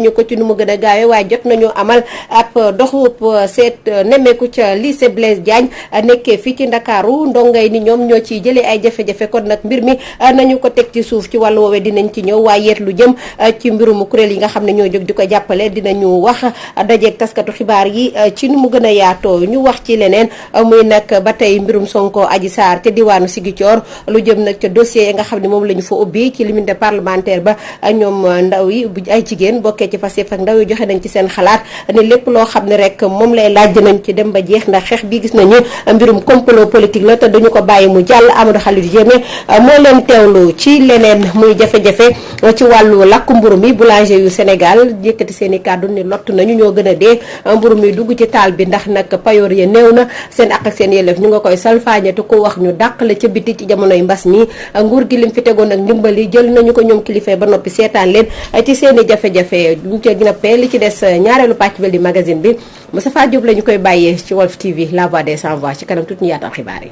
ñu ko ci nu mu gën a gaawee waaye jot nañu amal ab doxub seet nemmeeku ca lycée Blaise Diagne nekkee fii ci Ndakaaru ndongay ni ñoom ñoo ciy jëlee ay jafe-jafe kon nag mbir mi nañu ko teg ci suuf ci wàllu woowee dinañ ci ñëw waaye yeet lu jëm ci mbirum kuréel yi nga xam ne ñoo jóg di ko jàppale dinañu wax dajeeg taskatu xibaar yi ci nu mu gën a yaatoo ñu wax ci leneen muy nag ba tey mbirum Sonko Adji Sarr te diwaanu Ziguinchor lu jëm nag ca dossier yi nga xam ne moom la ñu fa ubbi ci limite parlementaire ba ñoom ndaw yi ay jigéen bokkee ci Pastef ak ndaw yi joxe nañ ci seen xalaat ne lépp loo xam ne rek moom lay laaj nañ ci dem ba jeex ndax xeex bi gis nañu mbirum complot politique la te duñu ko bàyyi mu jàll. Amadou Khalid Diémé moo leen teewlu ci leneen muy jafe-jafe ci wàllu lakku mburu mi boulanger yu Sénégal yëkkati seen i kàddu ni lott nañu ñoo gën a dee mburu mi dugg ci taal bi ndax nag payoor ya néew na seen ak seen yelleef ñu nga koy salfaañe te ko wax ñu dàq la ca biti ci jamonoy mbas mi nguur gi lim fi tegoon ak ndimbali jël nañu ko ñoom kilifa ba noppi seetaan leen ci seen i jafe-jafe ñu ca gën a pee li ci des ñaareelu pàcc bi di magazine bi Moustapha Diop la ñu koy bàyyee ci Walf TV la voix des sans voix ci kanam tuuti ñu yaatal xibaar yi.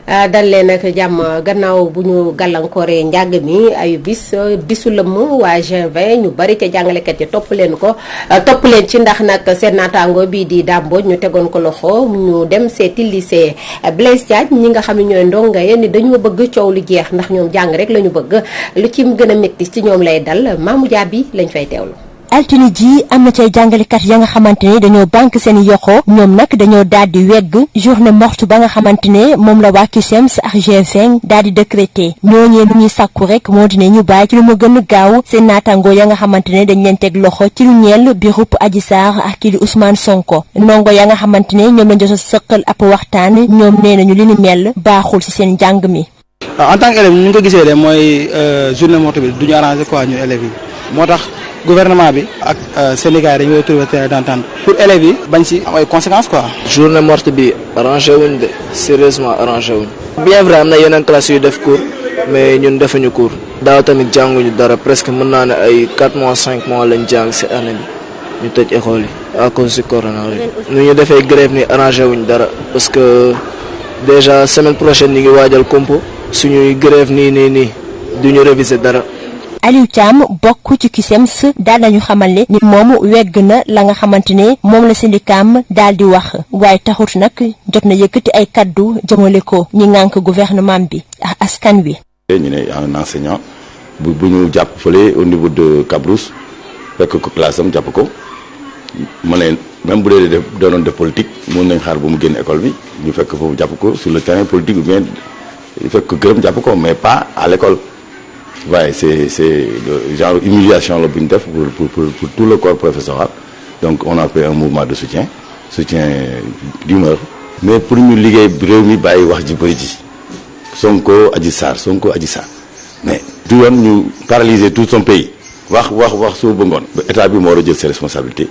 dal leen ak jàmm gannaaw bu ñu gàllankooree njàng mi ay bisu lëmm waa G20 ñu bari ca jàngalekat yi topp leen ci ndax nag seen naataango bii di Dàmbo ñu tegoon ko loxo ñu dem seeti lycée Blaise Diagne ñi nga xam ne ñooy ndongo yi ni dañoo bëgg coow lu jeex ndax ñoom jàng rek la ñu bëgg lu ci gën a métti ci ñoom lay dal Mamou Diaby lañ fay teewlu. altine ji am na cay jàngalekat ya nga xamante ne dañoo banque seen yoxo ñoom nag dañoo daal di wegg journée morte ba nga xamante ne moom la waa CUSEMS ak G20 daal di décrété ñooñee lu ñuy sàkku rek moo di ne ñu bàyyi ci lu mu gën a gaaw seen naataangoo ya nga xamante ne dañ leen teg loxo ci lu ñeel bi rupp Adji Sarr ak kii di Ousmane Sonko ndongo ya nga xamante ne ñoom lañ jot a sëqal ab waxtaan ñoom nee nañu li ni mel baaxul ci seen njàng mi. en tant que élève ñu ko gisee de mooy journée morte bi du ñu arrangé quoi ñun élèves yi moo tax gouvernement bi ak syndicat yi dañu koy trouver terrain d'entente pour élèves yi bañ ci am ay conséquences quoi. journée morte bi arrangé wuñ de sérieusement arrangé wuñ. bien vrai am na yeneen classes yu def cours mais ñun defuñu cours. daaw tamit jànguñu dara presque mën naa ne ay 4 mois 5 mois lañ jàng ci année bi ñu tëj école yi à cause du coronavirus. nu ñu defee grève ni arrangé wuñ dara parce que déjà semaine prochaine ñu ngi waajal compo suñuy grève nii duñu réviser dara. Aliou Thiam bokk ci CUSEMS daal nañu xamal ne ni moom wegg na la nga xamante ne moom la syndicat daal di wax waaye taxut nag jot na yëkkati ay kaddu jëmale ko ñi ngànk gouvernement bi ak askan wi. ñu ne un enseignant bu ñu jàpp fële au niveau de Cabrousse fekk ko classe am jàpp ko ma ne même bu dee doonoon def politique mën nañ xaar ba mu génn école bi ñu fekk foofu jàpp ko sur le terrain politique ou bien fekk ko gërëm jàpp ko mais pas à l'école. waaye c'est genre humiliation la bu ñu def pour tout le corps professoral donc on a fait un mouvement de soutien d'humeur mais pour ñu liggéey réew mi bàyyi wax ji bëri ji Sonko Adji Sarr mais du yoon ñu paralyser tout son pays wax soo ba ngoon état bi moo war a jël ses responsabilités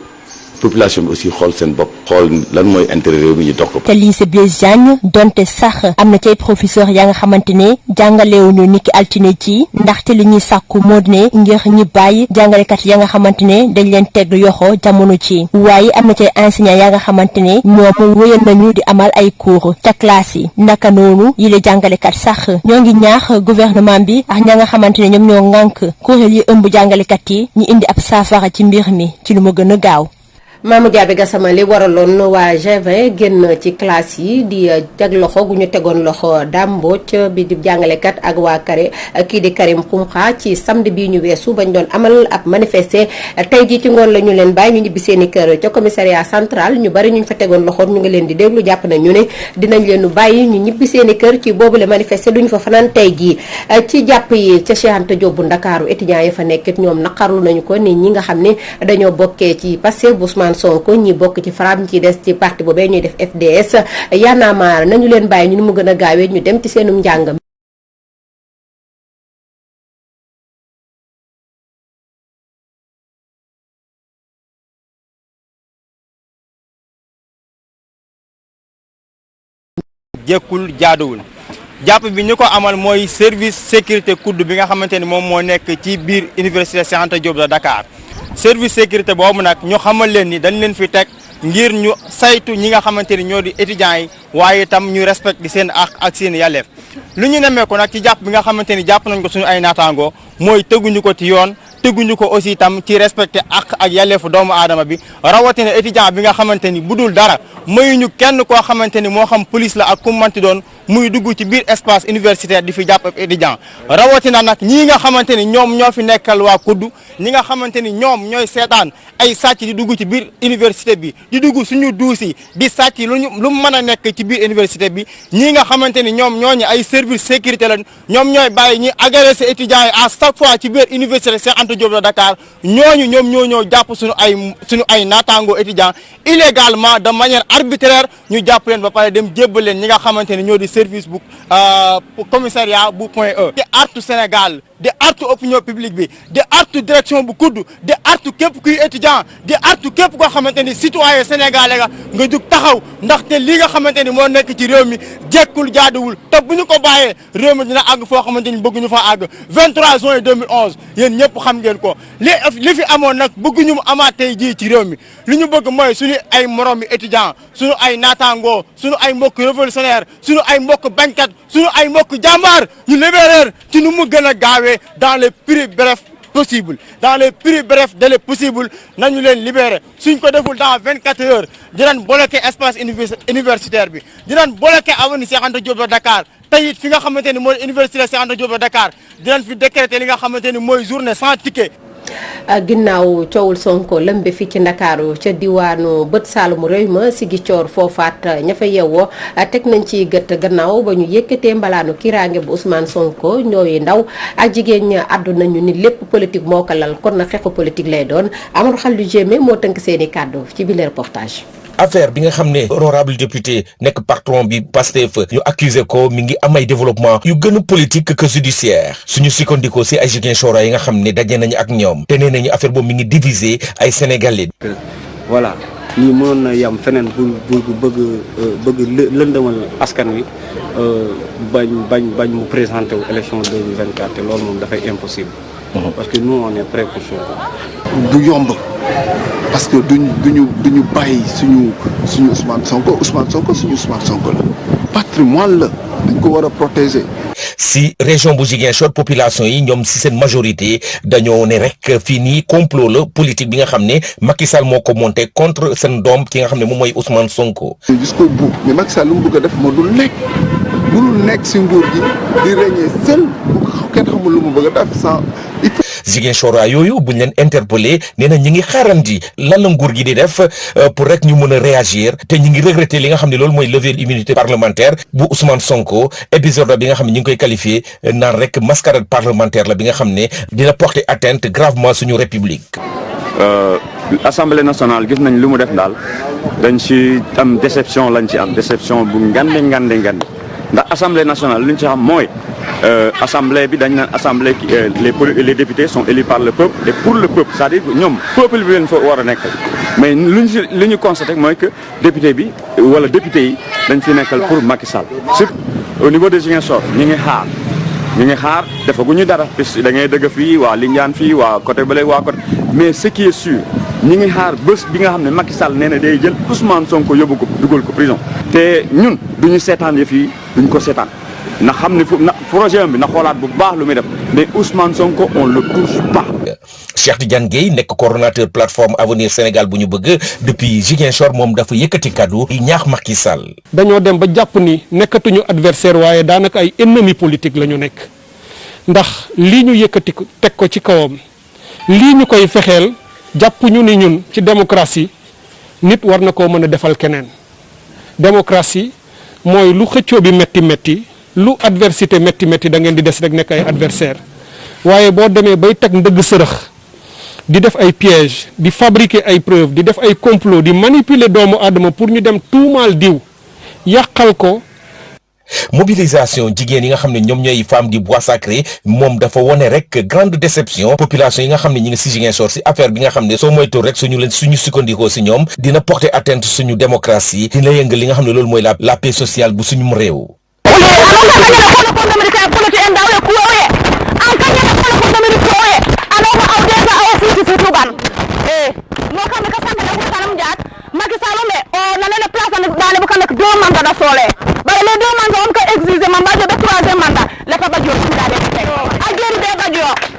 population bi aussi xool seen bopp xool lan mooy intérêt réew mi ñu dox ko. te lycée Blaise Diagne donte sax am na cay professeur yaa nga xamante ne jàngalewuñu niki altine ci ndaxte li ñuy sàkku moo di ne ngir ñi bàyyi jàngalekat ya nga xamante ne dañ leen teg yoxo jamono ci waaye am na cay enseignant yaa nga xamante ne ñoom wéyal nañu di amal ay cours ca classe yi naka noonu yi la jàngalekat sax ñoo ngi ñaax gouvernement bi ak ña nga xamante ne ñoom ñoo ŋànk kuréel yi ëmb jàngalekat yi ñu indi ab saafara ci mbir mi ci lu ma gën a gaaw. Mamou Diaby Gassama li waraloon waa G20 génn ci classe yi di teg loxo gu ñu tegoon loxo Dame Mbodj bi di jàngalekat ak waa kii di Karim Xumxa ci samedi bii ñu weesu bañ doon amal ab manifester tey jii ci ngoon la ñu leen bàyyi ñu ñibbi seeni kër ca commissariat central ñu bari ñu fa tegoon loxo ñu ngi leen di déglu jàpp nañu ne dinañ leen bàyyi ñu ñibbi seeni kër ci boobule manifester duñu fa fanaan tey jii ci jàpp yi ca Cheikh Anta Diop bu Ndakaaru étudiants yi fa nekkit ñoom naqarlu nañu ko nit ñi nga xam ne dañoo bokkee ci Pastef Ousmane Sonko ñi bokk ci FRAPP ñi ci des ci parti boobee ñuy def FDS Y'en a marre nañu leen bàyyi ñu ni mu gën a gaawee ñu dem ci seenum njàng. jekkul jaaduwul jàpp bi ñu ko amal mooy service sécurité kudd bi nga xamante ni moom moo nekk ci biir université Cheikh Anta Diop de Dakar service sécurité boobu nag ñu xamal leen ni dañ leen fi teg ngir ñu saytu ñi nga xamante ni ñoo di étudiants yi waaye itam ñu respecté seen ak seen yelleef lu ñu nemmeeku nag ci jàpp bi nga xamante ni jàpp nañ ko suñu ay naataangoo mooy teguñu ko ci yoon teguñu ko aussi itam ci respecté ak yelleefu doomu aadama bi rawatina étudiant bi nga xamante ni bu dul dara mayuñu kenn koo xamante ni moo xam police la ak ku manti doon muy dugg ci biir espace universitaire di fi jàpp ab étudiant rawatina nag ñii nga xamante ni ñoom ñoo fi nekkal waa kuddu ñi nga xamante ni ñoom ñooy seetaan ay sàcc di dugg ci biir université bi di dugg suñu duus yi di sàcc lu mën a nekk ci biir université bi ñii nga xamante ni ñoom ñooñu ay service sécurité la ñoom ñooy bàyyi ñi agressé étudiants yi à chaque fois ci biir université Cheikh Anta Diop de Dakar ñooñu ñoom ñoo jàpp suñu ay naataango étudiants illégalement de manière arbitraire ñu jàpp leen ba pare dem jébbal leen ñi nga xamante ni ñoo di service bu commissariat bu Point E. di artu Sénégal di artu opinion publique bi di artu direction bu kudd di artu képp kuy étudiant di artu képp koo xamante ni citoyen sénégalais nga jug taxaw ndaxte li nga xamante ni moo nekk ci réew mi jekkul jaaduwul te bu ñu ko bàyyee réew mi dina àgg foo xamante ni bëgguñu fa àgg 23 juin 2011 yéen ñëpp xam ngeen ko li fi amoon nag bëgguñu mu amaat tey jii ci réew mi li ñu bëgg mooy suñu ay moromi étudiant suñu ay naataangoo suñu ay mbokk révolutionnaire suñu ay mbokk bañkat suñu ay mbokk jàmbaar ñu libérer ci nu mu gën a gaawee dans les plus brefs possible dans les plus brefs délais possible nañu leen libérer suñ ko deful dans 24 heures dinañ bloquer espace universitaire bi dinañ bloquer avenue Cheikh Anta Diop de Dakar tey it fi nga xamante ni mooy université Cheikh Anta Diop de Dakar dinañ fi décréter li nga xamante ni mooy journée sans ticket. ginnaaw coowul Sonko lëmbe fii ci Ndakaaru ca diwaanu bët saalumu réew ma Ziguinchor foofaat ña fa yeewoo teg nañ ci gët gannaaw ba ñu yëkkatee mbalaanu kiiraange bu Ousmane Sonko ñooy ndaw ak jigéen ña àddu nañu ni lépp politique moo ko lal kon na xeexu politique lay doon Amadou Khalil Jémé moo tënk seeni kàddu ci biir reportage. affaire bi nga xam ne honorable député nekk patron bi Pastef ñu accusé ko mi ngi am ay développement yu gën a politique que judiciaire suñu sukkandikoo si ay Ziguinchor yi nga xam ne daje nañu ak ñoom te nee nañu affaire boobu mi ngi diviser ay sénégalais. voilà lii mënoon na yam feneen pour bëgg lëndëmal askan wi bañ mu présenté wu élection 2024 te loolu moom dafay impossible. parce que nous on est prêt pour Sonko. du yomb parce que duñu bàyyi suñu Ousmane Sonko suñu Ousmane Sonko la patrimoine la dañ ko war a protéger. si région bu Ziguinchor population yi ñoom si seen majorité dañoo ne rek fii nii complot la politique bi nga xam ne Macky Sall moo ko monté contre seen doom ki nga xam ne moom mooy Ousmane Sonko. jusqu'au bout mais Macky Sall lu mu bëgg a def moo dul nekk si nguur gi di régner seul kenn xamul lu mu bëgg a def sans. Ziguinchor yooyu buñ leen interpellé nee na ñi ngi xaarandi lan la nguur gi di def pour rek ñu mën a réagir te ñi ngi regretter li nga xam ne loolu mooy lever l'immunité parlementaire bu Ousmane Sonko épisode bi nga xam ne ñi ngi koy qualifié naan rek mascarade parlementaire la bi nga xam ne dina porter atteinte gravement suñu république. Assemblée nationale gis nañ li mu def daal dañ ci am déception lañ ci am déception bu ngande ndax assemblée nationale li ñu ci xam mooy assemblée bi dañ naan assemblée les députés sont élus par le peuple et pour le peuple c'est-à-dire ñoom peuple bi leen fa war a nekkal mais li ñu constaté mooy que député bi wala député yi dañ fi nekkal pour Macky Sall surtout au niveau de Ziguinchor ñi ngi xaar defaguñu dara puisque da ngay dëgg fii waa Lindiane fii waa côté bële waa côté mais ce qui est sûr ñi ngi xaar bés bi nga xam ne Macky Sall nee na day jël Ousmane Sonko yóbbu ko dugal ko prison te ñun duñu seetaan yëf yi duñ ko seetaan na xam ne projet bi na xoolaat bu baax lu muy def mais Ousmane Sonko on le touche pas. Cheikh Tidiane Gueye nekk coordonnateur plateforme Avenir Sénégal bu ñu bëgg depuis Ziguinchor moom dafa yëkkati kaddu di ñaax Macky Sall. dañoo dem ba jàpp ni nekkatuñu adversaire waaye daanaka ay ennemi politique la ñu nekk ndax lii ñu yëkkati teg ko ci kawam lii ñu koy fexeel jàpp ñu ni ñun ci démocratie nit war na koo mën a defal keneen démocratie mooy lu xëccoo bi métti lu adversité métti da ngeen di des rek nekk ay adversaire waaye boo demee bay teg ndëgg sërëx di def ay piège di fabriquer ay preuve di def ay complot di manipuler doomu aadama pour ñu dem tuumaal diw yàqal ko. mobilisation jigéen yi nga xam ne ñoom ñooy femme du bois sacré moom dafa wone rek grande déception population yi nga xam ne ñi ngi si Ziguinchor si affaire bi nga xam ne soo moytu rek suñu sukkandikoo si ñoom dina porter atteinte suñu démocratie dina yëngal li nga xam ne loolu mooy la paix sociale bu suñu réew. mandat da sole bare les 2 mandats on ka exiger mandat de 3e mandat la pa bajo ci dale ageri be bajo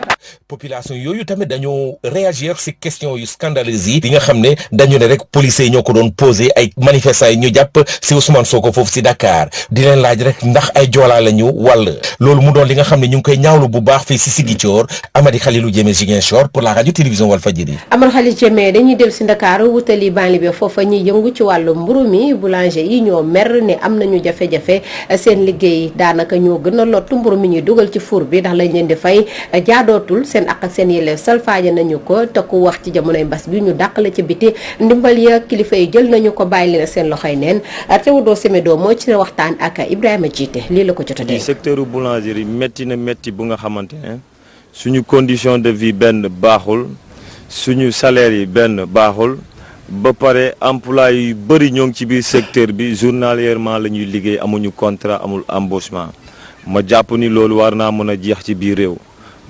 population yooyu tamit dañoo réagir ci question yu scandaleuse yi nga xam ne dañu ne rek policiers yi ñoo ko doon posé ay manifestants yi ñu jàpp ci Ousmane Sonko foofu ci Dakar di leen laaj rek ndax ay joolaa la ñu wàll loolu mu doon li nga xam ne ñu ngi koy ñaawlu bu baax fii ci Ziguinchor Amady Khalilou Diémé Ziguinchor pour la radio télévision Walfadjri. Amadou Khalilou Diémé dañuy dellu ci Dakar wutali banlieue bi foofa ñuy yëngu ci wàllu mburu mi boulanger yi ñoo mer ne am nañu jafe-jafe seen liggéey daanaka ñoo gën a lottu mburu mi ñuy dugal ci four bi ndax lañ leen di fay jaadootul seen ak seen yelleef salfaaje nañu ko te ku wax ci jamonoy mbas bi ñu dàqale ci biti ndimbal ya kilifa yi jël nañu ko bàyyi leen seen loxoy neen Théodore Semedo moo ci waxtaan ak Ibrahima Djité lii la ko jot a dee. secteur boulangerie métti na métti bu nga xamante ne suñu condition de vie benn baaxul suñu salaire yi benn baaxul ba pare emploi yu bëri ñoo ngi ci biir secteur bi journalièrement la ñuy liggéey amuñu contrat amul embauchement ma jàpp ni loolu war naa mën a jeex ci biir réew.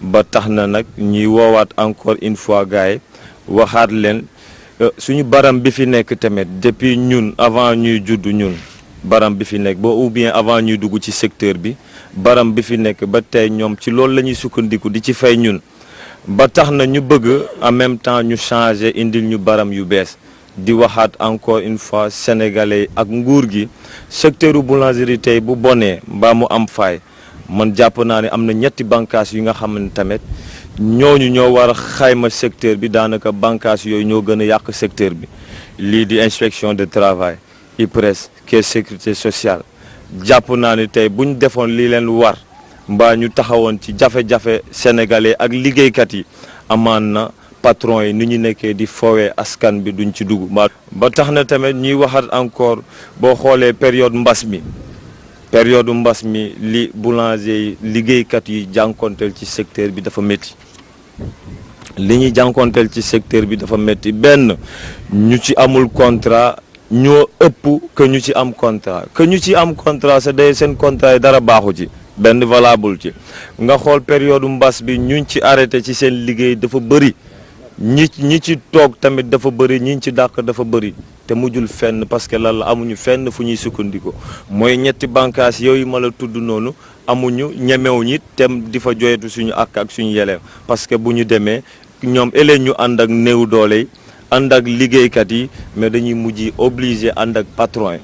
ba tax na nag ñuy woowaat encore une fois gars yi waxaat leen suñu baram bi fi nekk tamit depuis ñun avant ñuy judd ñun baram bi fi nekk ba ou bien avant ñuy dugg ci secteur bi baram bi fi nekk ba tey ñoom ci loolu la ñuy sukkandiku di ci fay ñun ba tax na ñu bëgg en même temps ñu changer indil ñu baram yu bees di waxaat encore une fois sénégalais ak nguur gi secteur boulangerie tey bu bonee mbaa mu am faay man jàpp naa ne am na ñetti bànqaas yi nga xam ne tamit ñooñu ñoo war a xayma secteur bi daanaka bànqaas yooyu ñoo gën a yàq secteur bi lii di inspection de travail IPRES caisse sécurité sociale jàpp naa ne tey bu ñu defoon lii leen war mbaa ñu taxawoon ci jafe-jafe sénégalais ak liggéeykat yi amaan na patron yi ni ñu nekkee di foowee askan bi duñ ci dugg ba tax na tamit ñuy waxaat encore boo xoolee période mbas mi li boulanger yi liggéeykat yi jànkonteel ci secteur bi dafa métti li ñuy jànkonteel ci secteur bi dafa métti benn ñu ci amul contrat ñoo ëpp que ñu ci am contrat c'est day seen contrat yi dara baaxu ci benn valable ci nga xool période mbas bi ñuñ ci arrêté ci seen liggéey dafa bëri ñi ci toog tamit dafa bëri ñi ci dàq dafa bëri te mujjul fenn parce que lan la amuñu fenn fu ñuy sukkandiku mooy ñetti bànqaas yooyu ma la tudd noonu amuñu ñemew ñi tem di fa joyetu suñu ak suñu yeleef parce que bu ñu demee ñoom ëllëg ñu ànd ak néew doole yi ànd ak liggéeykat yi mais dañuy mujj obligé ànd ak patron yi.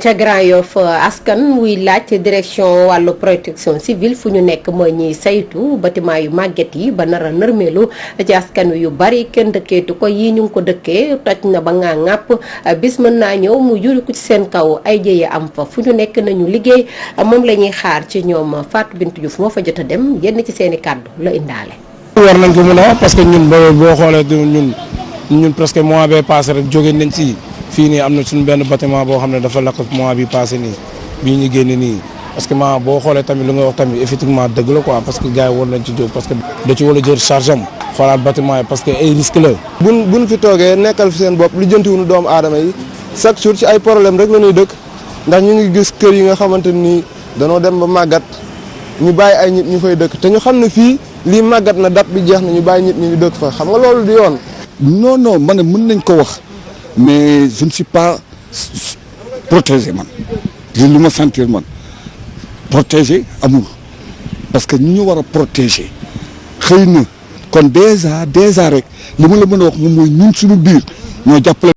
ca Grand Yoff askan wuy laaj direction wàllu protection civile fu ñu nekk mooy ñiy saytu bâtiment yu màgget yi ba nar a nërmeelu ci askan wi yu bari kenn dëkkeetu ko yii ñu ngi ko dëkkee toj na ba ngaa ŋàpp bis mën naa ñëw mu juri ko ci seen kaw ay jëye am fa fu ñu nekk nañu liggéey moom la ñuy xaar ci ñoom Fatou Bintou Diouf moo fa jot a dem yenn ci seen i kàddu la indaale. war nañ ko mën a wax parce que ñun boo xoolee ñun presque mois bee passé rek jóge nañ ci fii nii am na suñu benn bâtiment boo xam ne dafa lakk mois bi passé nii bii ñu génne nii parce que boo xoolee tamit lu nga wax tamit effectivement dëgg la quoi parce que gars yi war nañ ci jóg parce que da ci war a jël charge am xoolaat bâtiment yi parce que ay risque la. buñ fi toogee nekkal fi seen bopp lu jëntiwuñu doomu aadama yi chaque jour ci ay problème rek la ñuy dëkk ndax ñu ngi gis kër yi nga xamante ni danoo dem ba màggat ñu bàyyi ay nit ñu fay dëkk te ñu xam ne fii lii màggat na date bi jeex na ñu bàyyi nit ñi ñu dëkk fa xam nga loolu du yoon. non man mën nañ ko wax mais je ne suis pas protégé man li ma sentir man protégé amul parce que ñu war a protéger xëy na kon déjà rek li ma la mën a wax moom mooy ñun suñu biir ñoo jàppale